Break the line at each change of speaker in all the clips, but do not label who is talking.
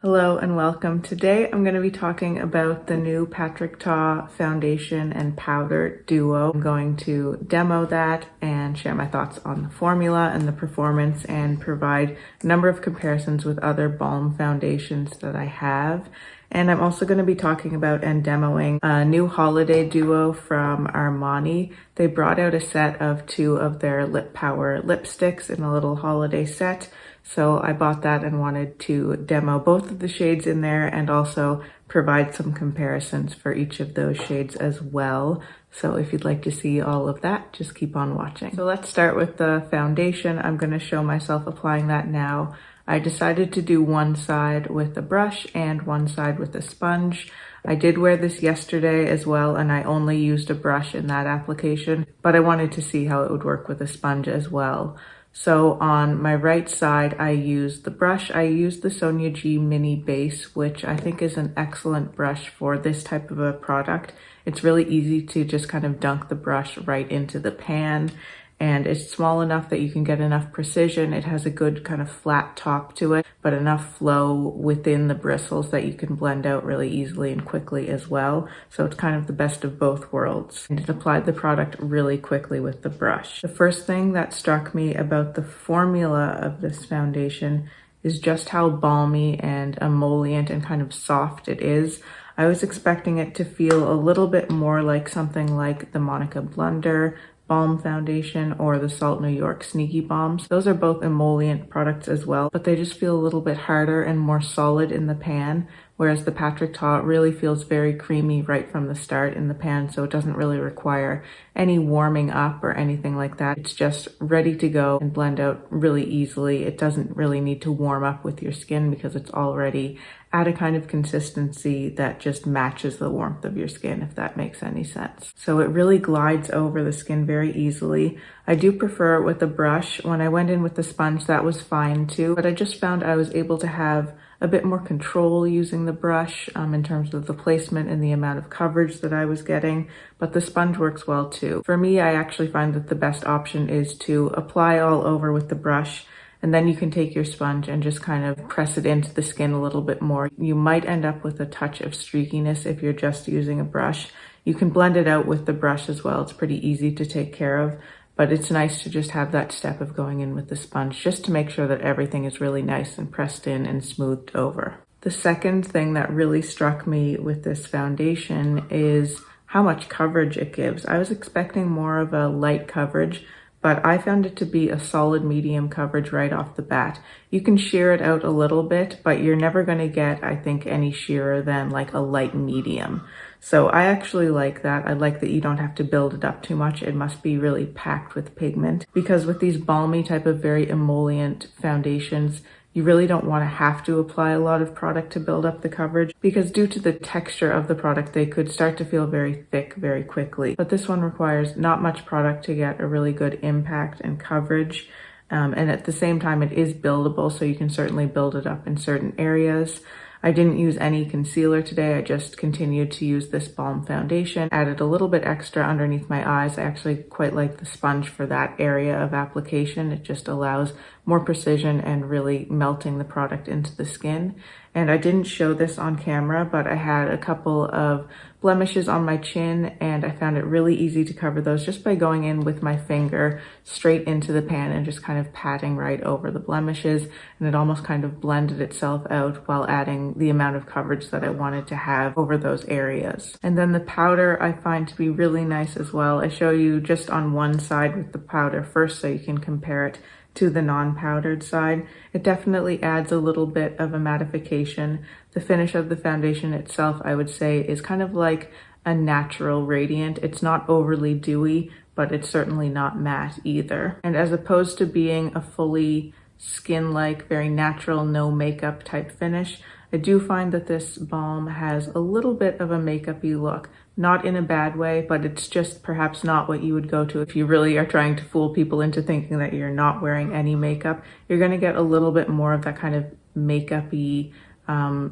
Hello and welcome. Today I'm going to be talking about the new Patrick Ta foundation and powder duo. I'm going to demo that and share my thoughts on the formula and the performance and provide a number of comparisons with other balm foundations that I have. And I'm also going to be talking about and demoing a new holiday duo from Armani. They brought out a set of 2 of their Lip Power lipsticks in a little holiday set. So I bought that and wanted to demo both of the shades in there and also provide some comparisons for each of those shades as well. So if you'd like to see all of that, just keep on watching. So let's start with the foundation. I'm going to show myself applying that now. I decided to do one side with a brush and one side with a sponge. I did wear this yesterday as well, and I only used a brush in that application, but I wanted to see how it would work with a sponge as well. So on my right side, I used the brush. I used the Sonia G Mini Base, which I think is an excellent brush for this type of a product. It's really easy to just kind of dunk the brush right into the pan, and it's small enough that you can get enough precision. It has a good kind of flat top to it, but enough flow within the bristles that you can blend out really easily and quickly as well. So it's kind of the best of both worlds. And it applied the product really quickly with the brush. The first thing that struck me about the formula of this foundation is just how balmy and emollient and kind of soft it is. I was expecting it to feel a little bit more like something like the Monica Blunder Balm Foundation or the Salt New York Sneaky Balms. Those are both emollient products as well, but they just feel a little bit harder and more solid in the pan, whereas the Patrick Ta really feels very creamy right from the start in the pan, so it doesn't really require any warming up or anything like that. It's just ready to go and blend out really easily. It doesn't really need to warm up with your skin because it's already at a kind of consistency that just matches the warmth of your skin, if that makes any sense. So it really glides over the skin very easily. I do prefer it with a brush. When I went in with the sponge, that was fine too, but I just found I was able to have a bit more control using the brush in terms of the placement and the amount of coverage that I was getting, but the sponge works well too. For me, I actually find that the best option is to apply all over with the brush, and then you can take your sponge and just kind of press it into the skin a little bit more. You might end up with a touch of streakiness if you're just using a brush. You can blend it out with the brush as well. It's pretty easy to take care of, but it's nice to just have that step of going in with the sponge just to make sure that everything is really nice and pressed in and smoothed over. The second thing that really struck me with this foundation is how much coverage it gives. I was expecting more of a light coverage, but I found it to be a solid medium coverage right off the bat. You can sheer it out a little bit, but you're never going to get, I think, any sheerer than like a light medium. So I actually like that. I like that you don't have to build it up too much. It must be really packed with pigment, because with these balmy type of very emollient foundations, you really don't want to have to apply a lot of product to build up the coverage, because due to the texture of the product, they could start to feel very thick very quickly. But this one requires not much product to get a really good impact and coverage. And at the same time, it is buildable, so you can certainly build it up in certain areas. I didn't use any concealer today. I just continued to use this balm foundation, added a little bit extra underneath my eyes. I actually quite like the sponge for that area of application. It just allows more precision and really melting the product into the skin. And I didn't show this on camera, but I had a couple of blemishes on my chin, and I found it really easy to cover those just by going in with my finger straight into the pan and just kind of patting right over the blemishes, and it almost kind of blended itself out while adding the amount of coverage that I wanted to have over those areas. And then the powder I find to be really nice as well. I show you just on one side with the powder first so you can compare it to the non-powdered side. It definitely adds a little bit of a mattification. The finish of the foundation itself, I would say, is kind of like a natural radiant. It's not overly dewy, but it's certainly not matte either. And as opposed to being a fully skin-like, very natural, no makeup type finish, I do find that this balm has a little bit of a makeup-y look. Not in a bad way, but it's just perhaps not what you would go to if you really are trying to fool people into thinking that you're not wearing any makeup. You're going to get a little bit more of that kind of makeup-y,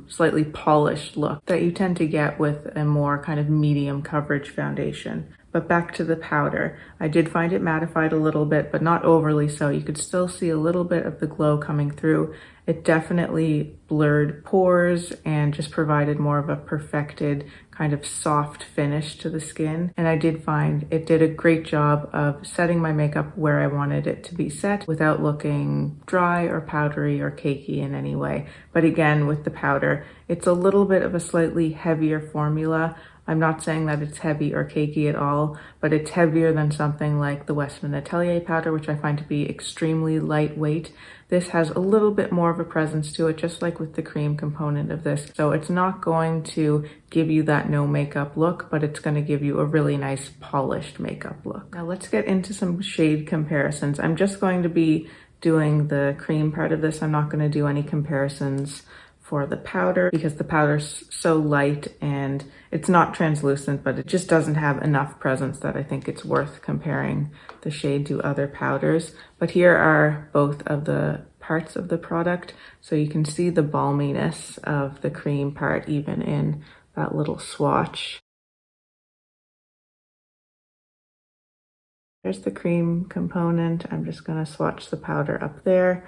slightly polished look that you tend to get with a more kind of medium coverage foundation. But back to the powder, I did find it mattified a little bit, but not overly so. You could still see a little bit of the glow coming through, It definitely blurred pores and just provided more of a perfected kind of soft finish to the skin. And I did find it did a great job of setting my makeup where I wanted it to be set without looking dry or powdery or cakey in any way. But again, with the powder, it's a little bit of a slightly heavier formula. I'm not saying that it's heavy or cakey at all, but it's heavier than something like the Westman Atelier powder, which I find to be extremely lightweight. This has a little bit more of a presence to it, just like with the cream component of this. So it's not going to give you that no makeup look, but it's going to give you a really nice polished makeup look. Now let's get into some shade comparisons. I'm just going to be doing the cream part of this. I'm not going to do any comparisons for the powder because the powder's so light and it's not translucent, but it just doesn't have enough presence that I think it's worth comparing the shade to other powders. But here are both of the parts of the product. So you can see the balminess of the cream part even in that little swatch. There's the cream component. I'm just gonna swatch the powder up there.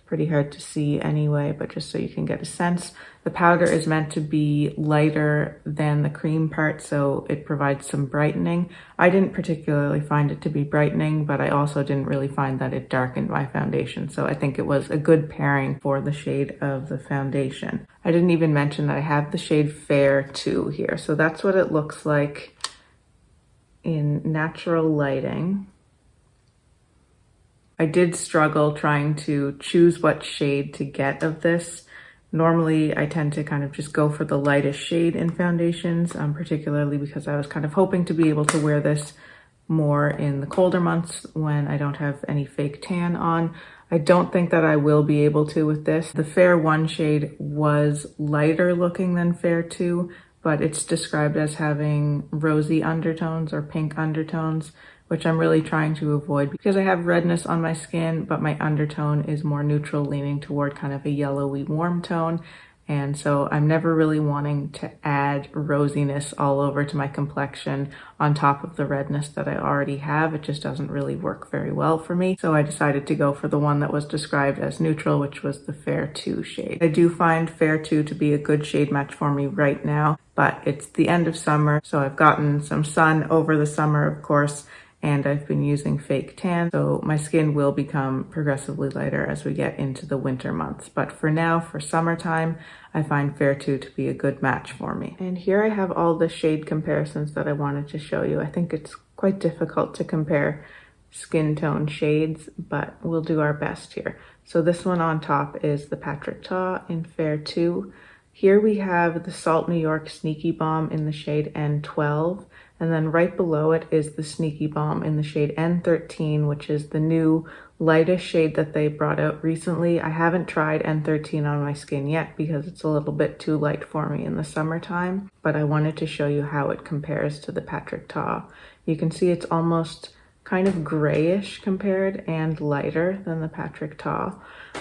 Pretty hard to see anyway, but just so you can get a sense. The powder is meant to be lighter than the cream part, so it provides some brightening. I didn't particularly find it to be brightening, but I also didn't really find that it darkened my foundation, so I think it was a good pairing for the shade of the foundation. I didn't even mention that I have the shade Fair 2 here, so that's what it looks like in natural lighting. I did struggle trying to choose what shade to get of this. Normally, I tend to kind of just go for the lightest shade in foundations, particularly because I was kind of hoping to be able to wear this more in the colder months when I don't have any fake tan on. I don't think that I will be able to with this. The Fair 1 shade was lighter looking than Fair 2, but it's described as having rosy undertones or pink undertones, which I'm really trying to avoid because I have redness on my skin, but my undertone is more neutral, leaning toward kind of a yellowy warm tone. And so I'm never really wanting to add rosiness all over to my complexion on top of the redness that I already have. It just doesn't really work very well for me. So I decided to go for the one that was described as neutral, which was the Fair 2 shade. I do find Fair 2 to be a good shade match for me right now, but it's the end of summer, so I've gotten some sun over the summer, of course, and I've been using fake tan, so my skin will become progressively lighter as we get into the winter months. But for now, for summertime, I find Fair 2 to be a good match for me. And here I have all the shade comparisons that I wanted to show you. I think it's quite difficult to compare skin tone shades, but we'll do our best here. So this one on top is the Patrick Ta in Fair 2. Here we have the Salt New York Sneaky Bomb in the shade N12. And then right below it is the Sneaky Bomb in the shade N13, which is the new lightest shade that they brought out recently. I haven't tried N13 on my skin yet because it's a little bit too light for me in the summertime, but I wanted to show you how it compares to the Patrick Ta. You can see it's almost kind of grayish compared and lighter than the Patrick Ta.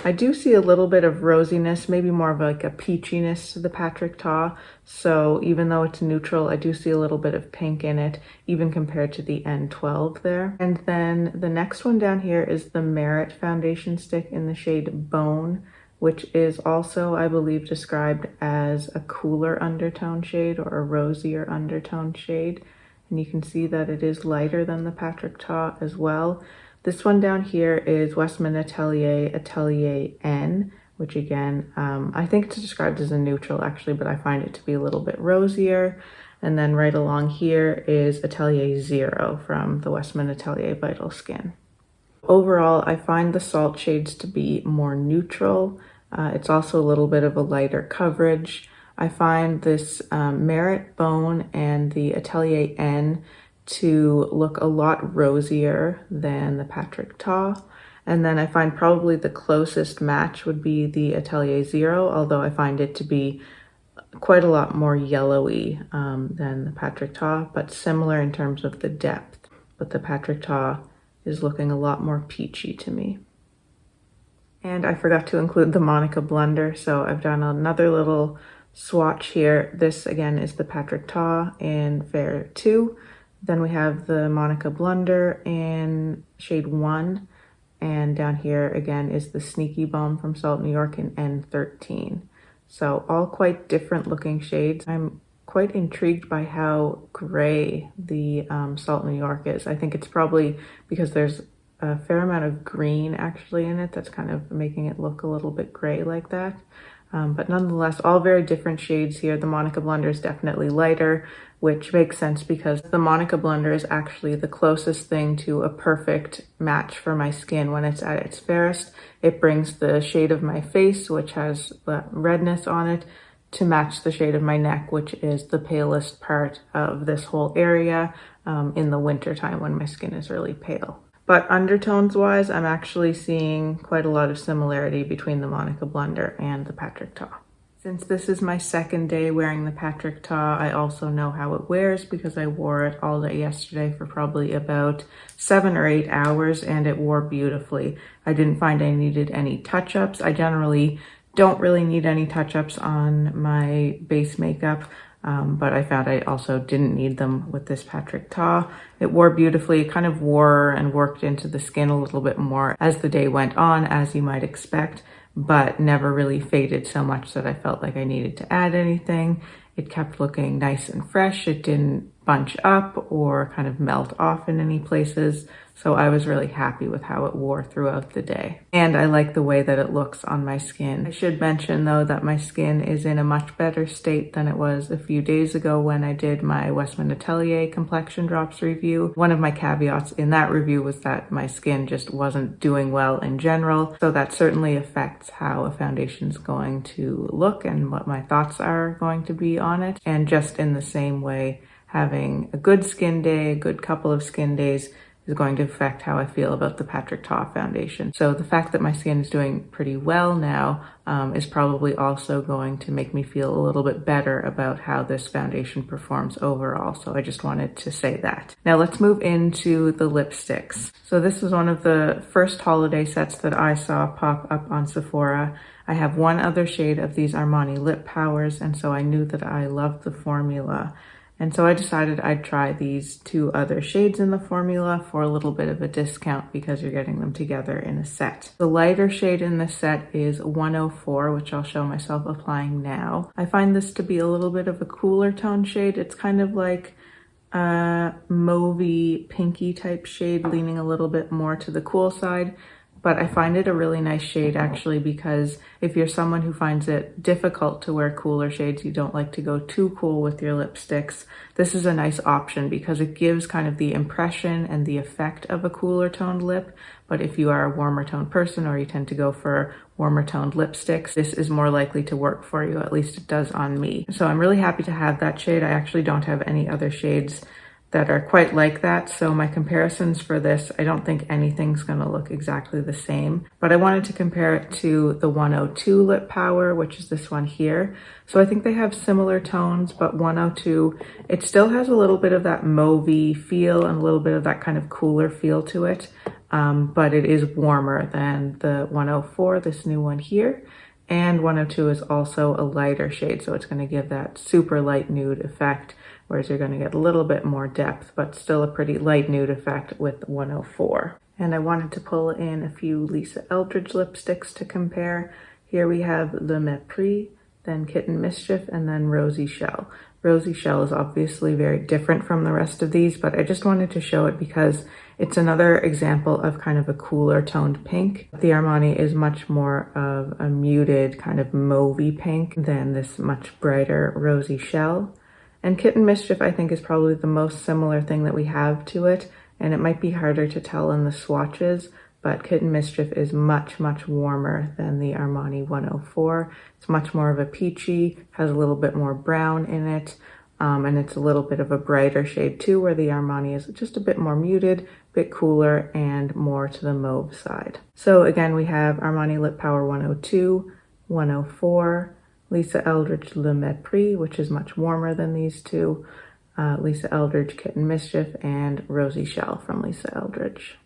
I do see a little bit of rosiness, maybe more of like a peachiness to the Patrick Ta. So even though it's neutral, I do see a little bit of pink in it, even compared to the N12 there. And then the next one down here is the Merit foundation stick in the shade Bone, which is also, I believe, described as a cooler undertone shade or a rosier undertone shade. And you can see that it is lighter than the Patrick Ta as well. This one down here is Westman Atelier Atelier N, which again, I think it's described as a neutral actually, but I find it to be a little bit rosier. And then right along here is Atelier 0 from the Westman Atelier Vital Skin. Overall, I find the salt shades to be more neutral. It's also a little bit of a lighter coverage. I find this Merit Bone and the Atelier N to look a lot rosier than the Patrick Ta. And then I find probably the closest match would be the Atelier 0, although I find it to be quite a lot more yellowy than the Patrick Ta, but similar in terms of the depth. But the Patrick Ta is looking a lot more peachy to me. And I forgot to include the Monica blender, so I've done another little swatch here. This again is the Patrick Ta in Fair 2. Then we have the Monica blender in shade 1. And down here again is the Sneaky Balm from Salt New York in N13. So all quite different looking shades. I'm quite intrigued by how gray the Salt New York is. I think it's probably because there's a fair amount of green actually in it that's kind of making it look a little bit gray like that. But nonetheless, all very different shades here. The Monica Blender is definitely lighter, which makes sense because the Monica Blender is actually the closest thing to a perfect match for my skin when it's at its fairest. It brings the shade of my face, which has the redness on it, to match the shade of my neck, which is the palest part of this whole area in the winter time when my skin is really pale. But undertones wise, I'm actually seeing quite a lot of similarity between the Monica Blender and the Patrick Ta. Since this is my second day wearing the Patrick Ta, I also know how it wears because I wore it all day yesterday for probably about 7 or 8 hours and it wore beautifully. I didn't find I needed any touch-ups. I generally don't really need any touch-ups on my base makeup. But I found I also didn't need them with this Patrick Ta. It wore beautifully. It kind of wore and worked into the skin a little bit more as the day went on, as you might expect, but never really faded so much that I felt like I needed to add anything. It kept looking nice and fresh. It didn't bunch up or kind of melt off in any places. So I was really happy with how it wore throughout the day. And I like the way that it looks on my skin. I should mention though that my skin is in a much better state than it was a few days ago when I did my Westman Atelier complexion drops review. One of my caveats in that review was that my skin just wasn't doing well in general. So that certainly affects how a foundation is going to look and what my thoughts are going to be on it. And just in the same way, having a good skin day, a good couple of skin days, is going to affect how I feel about the Patrick Ta foundation. So the fact that my skin is doing pretty well now is probably also going to make me feel a little bit better about how this foundation performs overall. So I just wanted to say that. Now let's move into the lipsticks. So this was one of the first holiday sets that I saw pop up on Sephora. I have one other shade of these Armani lip powers, and so I knew that I loved the formula. And so I decided I'd try these 2 other shades in the formula for a little bit of a discount because you're getting them together in a set. The lighter shade in this set is 104, which I'll show myself applying now. I find this to be a little bit of a cooler tone shade. It's kind of like a mauvey, pinky type shade, leaning a little bit more to the cool side. But I find it a really nice shade actually because if you're someone who finds it difficult to wear cooler shades, you don't like to go too cool with your lipsticks, this is a nice option because it gives kind of the impression and the effect of a cooler toned lip. But if you are a warmer toned person or you tend to go for warmer toned lipsticks, this is more likely to work for you, at least it does on me. So I'm really happy to have that shade. I actually don't have any other shades that are quite like that. So my comparisons for this, I don't think anything's gonna look exactly the same, but I wanted to compare it to the 102 lip power, which is this one here. So I think they have similar tones, but 102, it still has a little bit of that mauvey feel and a little bit of that kind of cooler feel to it. But it is warmer than the 104, this new one here. And 102 is also a lighter shade, so it's gonna give that super light nude effect, whereas you're going to get a little bit more depth, but still a pretty light nude effect with 104. And I wanted to pull in a few Lisa Eldridge lipsticks to compare. Here we have Le Mépris, then Kitten Mischief, and then Rosy Shell. Rosy Shell is obviously very different from the rest of these, but I just wanted to show it because it's another example of kind of a cooler toned pink. The Armani is much more of a muted kind of mauvey pink than this much brighter Rosy Shell. And Kitten Mischief, I think, is probably the most similar thing that we have to it, and it might be harder to tell in the swatches, but Kitten Mischief is much, much warmer than the Armani 104. It's much more of a peachy, has a little bit more brown in it, and it's a little bit of a brighter shade too, where the Armani is just a bit more muted, a bit cooler, and more to the mauve side. So again, we have Armani Lip Power 102, 104, Lisa Eldridge Le Mépris, which is much warmer than these two, Lisa Eldridge Kitten Mischief, and Rosy Shell from Lisa Eldridge.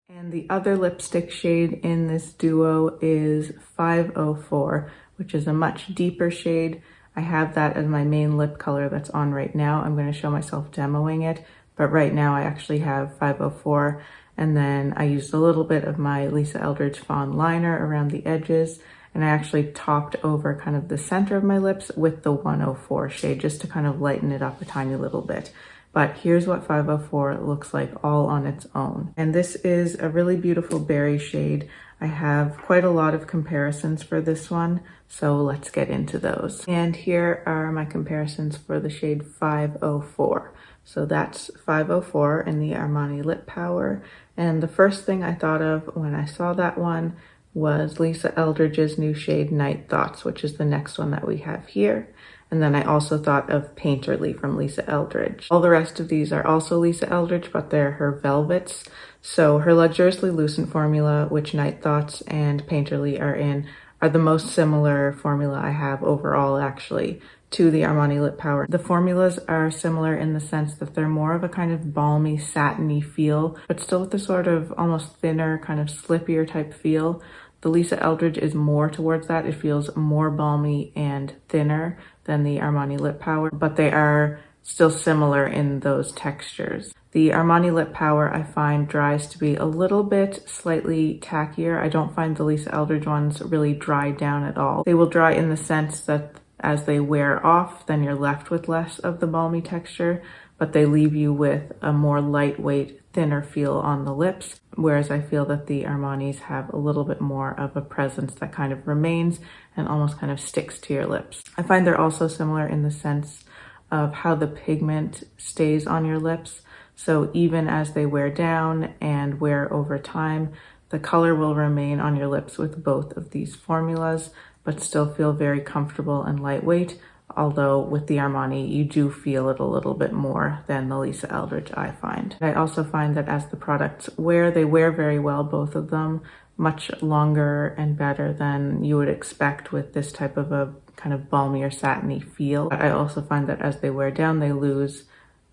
And the other lipstick shade in this duo is 504, which is a much deeper shade. I have that as my main lip color that's on right now. I'm going to show myself demoing it, but right now I actually have 504, and then I used a little bit of my Lisa Eldridge Fawn liner around the edges, and I actually topped over kind of the center of my lips with the 104 shade just to kind of lighten it up a tiny little bit. But here's what 504 looks like all on its own. And this is a really beautiful berry shade. I have quite a lot of comparisons for this one, so let's get into those. And here are my comparisons for the shade 504. So that's 504 in the Armani Lip Power. And the first thing I thought of when I saw that one was Lisa Eldridge's new shade Night Thoughts, which is the next one that we have here. And then I also thought of Painterly from Lisa Eldridge. All the rest of these are also Lisa Eldridge, but they're her velvets. So her Luxuriously Lucent formula, which Night Thoughts and Painterly are in, are the most similar formula I have overall, actually, to the Armani Lip Power. The formulas are similar in the sense that they're more of a kind of balmy, satiny feel, but still with the sort of almost thinner, kind of slippier type feel. The Lisa Eldridge is more towards that. It feels more balmy and thinner than the Armani Lip Power, but they are still similar in those textures. The Armani Lip Power I find dries to be a little bit slightly tackier. I don't find the Lisa Eldridge ones really dry down at all. They will dry in the sense that as they wear off, then you're left with less of the balmy texture, but they leave you with a more lightweight, thinner feel on the lips, whereas I feel that the Armanis have a little bit more of a presence that kind of remains and almost kind of sticks to your lips. I find they're also similar in the sense of how the pigment stays on your lips. So even as they wear down and wear over time, the color will remain on your lips with both of these formulas, but still feel very comfortable and lightweight. Although with the Armani, you do feel it a little bit more than the Lisa Eldridge, I find. I also find that as the products wear, they wear very well, both of them, much longer and better than you would expect with this type of a kind of balmy or satiny feel. I also find that as they wear down, they lose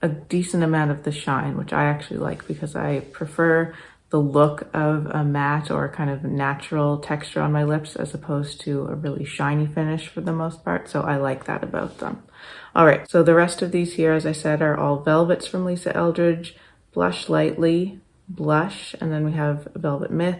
a decent amount of the shine, which I actually like because I prefer the look of a matte or kind of natural texture on my lips as opposed to a really shiny finish for the most part. So I like that about them. All right, so the rest of these here, as I said, are all velvets from Lisa Eldridge, Blush Lightly, Blush, and then we have Velvet Myth,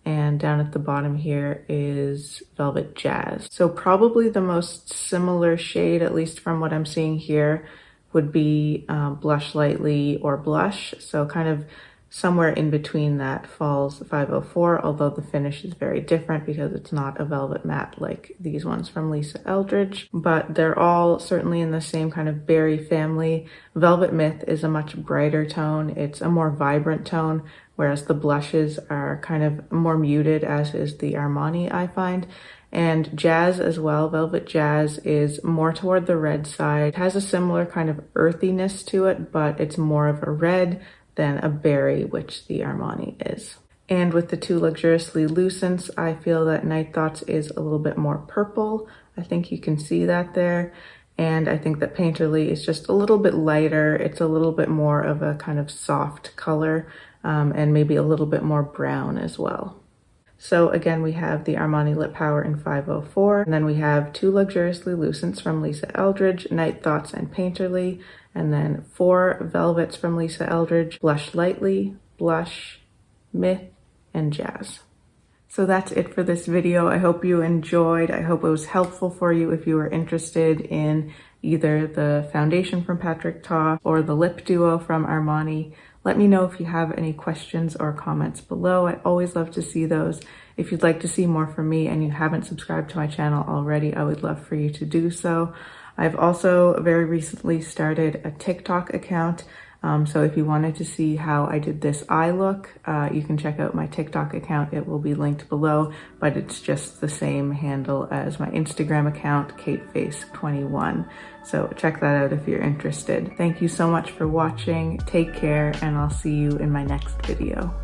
and down at the bottom here is Velvet Jazz. So probably the most similar shade, at least from what I'm seeing here, would be Blush Lightly or Blush. So kind of somewhere in between that falls 504, although the finish is very different because it's not a velvet matte like these ones from Lisa Eldridge, but they're all certainly in the same kind of berry family. Velvet Myth is a much brighter tone. It's a more vibrant tone, whereas the blushes are kind of more muted, as is the Armani, I find. And Jazz as well, Velvet Jazz, is more toward the red side. It has a similar kind of earthiness to it, but it's more of a red than a berry, which the Armani is. And with the two Luxuriously Lucents, I feel that Night Thoughts is a little bit more purple. I think you can see that there. And I think that Painterly is just a little bit lighter. It's a little bit more of a kind of soft color, and maybe a little bit more brown as well. So again, we have the Armani Lip Power in 504, and then we have two Luxuriously Lucents from Lisa Eldridge, Night Thoughts and Painterly, and then 4 velvets from Lisa Eldridge, Blush Lightly, Blush, Myth, and Jazz. So that's it for this video. I hope you enjoyed. I hope it was helpful for you if you were interested in either the foundation from Patrick Ta or the lip duo from Armani. Let me know if you have any questions or comments below. I always love to see those. If you'd like to see more from me and you haven't subscribed to my channel already, I would love for you to do so. I've also very recently started a TikTok account. So if you wanted to see how I did this eye look, you can check out my TikTok account. It will be linked below, but it's just the same handle as my Instagram account, KateFace21. So check that out if you're interested. Thank you so much for watching. Take care, and I'll see you in my next video.